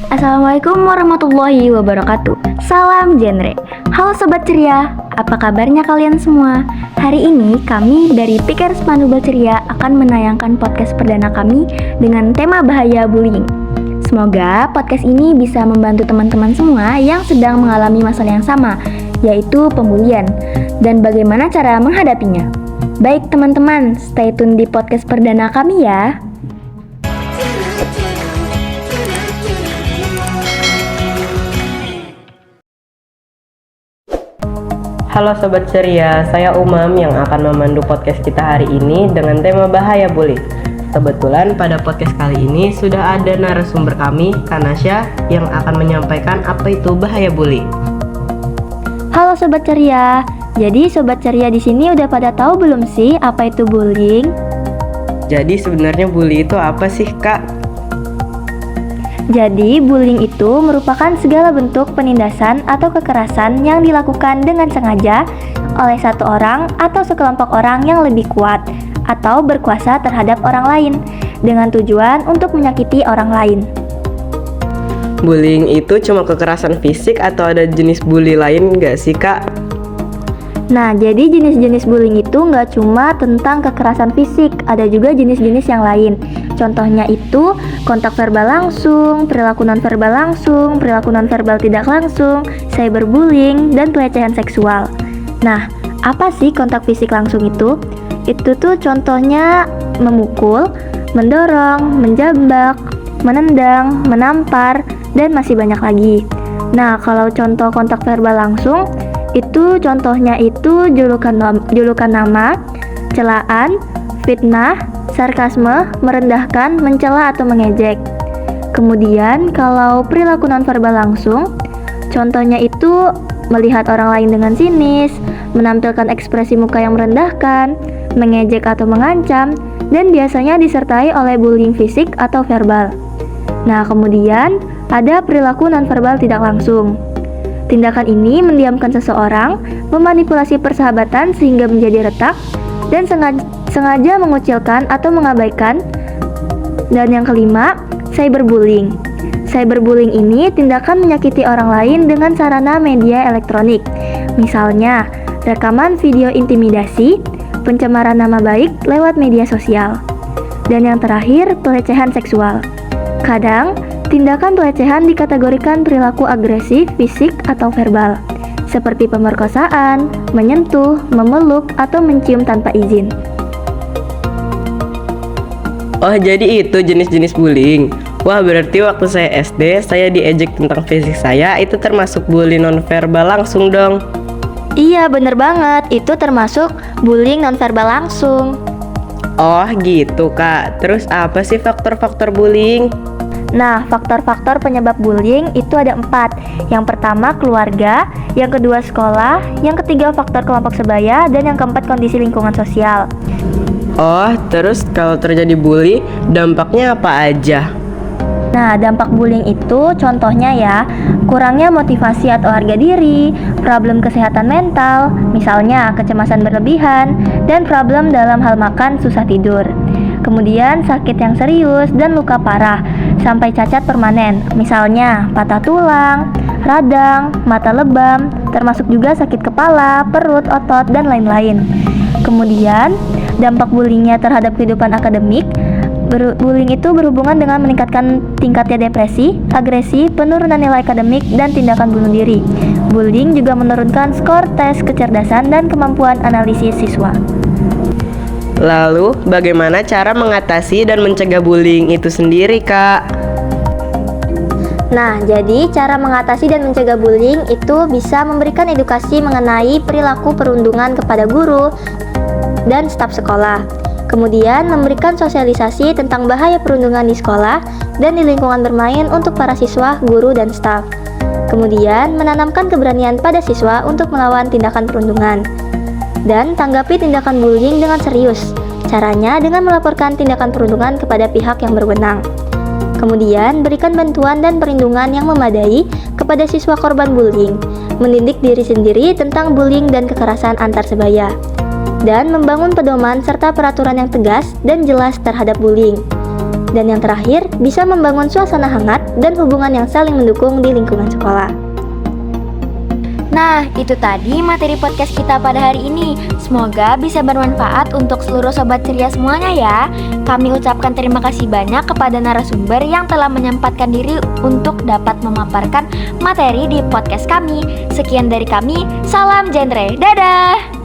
Assalamualaikum warahmatullahi wabarakatuh. Salam genre. Halo Sobat Ceria, apa kabarnya kalian semua? Hari ini kami dari Pickers Manubal Ceria akan menayangkan podcast perdana kami dengan tema bahaya bullying. Semoga podcast ini bisa membantu teman-teman semua yang sedang mengalami masalah yang sama, yaitu pembulian, dan bagaimana cara menghadapinya. Baik teman-teman, stay tune di podcast perdana kami ya. Halo Sobat Ceria, saya Umam yang akan memandu podcast kita hari ini dengan tema bahaya bullying. Kebetulan pada podcast kali ini sudah ada narasumber kami, Kanasya, yang akan menyampaikan apa itu bahaya bullying. Halo Sobat Ceria, jadi Sobat Ceria di sini udah pada tahu belum sih apa itu bullying? Jadi sebenarnya bully itu apa sih, Kak? Jadi, bullying itu merupakan segala bentuk penindasan atau kekerasan yang dilakukan dengan sengaja oleh satu orang atau sekelompok orang yang lebih kuat atau berkuasa terhadap orang lain dengan tujuan untuk menyakiti orang lain. Bullying itu cuma kekerasan fisik atau ada jenis bully lain nggak sih, Kak? Nah, jadi jenis-jenis bullying itu nggak cuma tentang kekerasan fisik, ada juga jenis-jenis yang lain. Contohnya itu kontak verbal langsung, perilaku nonverbal langsung, perilaku nonverbal tidak langsung, cyberbullying, dan pelecehan seksual. Nah, apa sih kontak fisik langsung itu? Itu tuh contohnya memukul, mendorong, menjambak, menendang, menampar, dan masih banyak lagi. Nah, kalau contoh kontak verbal langsung, itu contohnya itu julukan nama, celaan, fitnah, sarkasme, merendahkan, mencela atau mengejek. Kemudian kalau perilaku nonverbal langsung, contohnya itu melihat orang lain dengan sinis, menampilkan ekspresi muka yang merendahkan, mengejek atau mengancam, dan biasanya disertai oleh bullying fisik atau verbal. Nah, kemudian ada perilaku nonverbal tidak langsung. Tindakan ini mendiamkan seseorang, memanipulasi persahabatan sehingga menjadi retak, dan sengaja mengucilkan atau mengabaikan. Dan yang kelima, cyberbullying. Cyberbullying ini tindakan menyakiti orang lain dengan sarana media elektronik. Misalnya, rekaman video intimidasi, pencemaran nama baik lewat media sosial. Dan yang terakhir, pelecehan seksual. Kadang, tindakan pelecehan dikategorikan perilaku agresif, fisik, atau verbal, seperti pemerkosaan, menyentuh, memeluk, atau mencium tanpa izin. Oh, jadi itu jenis-jenis bullying. Wah, berarti waktu saya SD, saya diejek tentang fisik saya, itu termasuk bully nonverbal langsung dong. Iya, bener banget. Itu termasuk bullying nonverbal langsung. Oh, gitu, Kak. Terus apa sih faktor-faktor bullying? Nah, faktor-faktor penyebab bullying itu ada 4. Yang pertama keluarga, yang kedua sekolah, yang ketiga faktor kelompok sebaya, dan yang keempat kondisi lingkungan sosial. Oh, terus kalau terjadi bully, dampaknya apa aja? Nah, dampak bullying itu contohnya ya, kurangnya motivasi atau harga diri, problem kesehatan mental, misalnya kecemasan berlebihan, dan problem dalam hal makan, susah tidur. Kemudian sakit yang serius dan luka parah, sampai cacat permanen, misalnya patah tulang, radang, mata lebam, termasuk juga sakit kepala, perut, otot, dan lain-lain. Kemudian, dampak bullyingnya terhadap kehidupan akademik. Bullying itu berhubungan dengan meningkatkan tingkatnya depresi, agresi, penurunan nilai akademik, dan tindakan bunuh diri. Bullying juga menurunkan skor tes kecerdasan dan kemampuan analisis siswa. Lalu, bagaimana cara mengatasi dan mencegah bullying itu sendiri, Kak? Nah, jadi cara mengatasi dan mencegah bullying itu bisa memberikan edukasi mengenai perilaku perundungan kepada guru dan staf sekolah. Kemudian memberikan sosialisasi tentang bahaya perundungan di sekolah dan di lingkungan bermain untuk para siswa, guru, dan staf. Kemudian menanamkan keberanian pada siswa untuk melawan tindakan perundungan. Dan tanggapi tindakan bullying dengan serius. Caranya dengan melaporkan tindakan perundungan kepada pihak yang berwenang. Kemudian berikan bantuan dan perlindungan yang memadai kepada siswa korban bullying. Mendidik diri sendiri tentang bullying dan kekerasan antar sebaya. Dan membangun pedoman serta peraturan yang tegas dan jelas terhadap bullying. Dan yang terakhir, bisa membangun suasana hangat dan hubungan yang saling mendukung di lingkungan sekolah. Nah, itu tadi materi podcast kita pada hari ini. Semoga bisa bermanfaat untuk seluruh sobat ceria semuanya ya. Kami ucapkan terima kasih banyak kepada narasumber yang telah menyempatkan diri untuk dapat memaparkan materi di podcast kami. Sekian dari kami, salam genre. Dadah!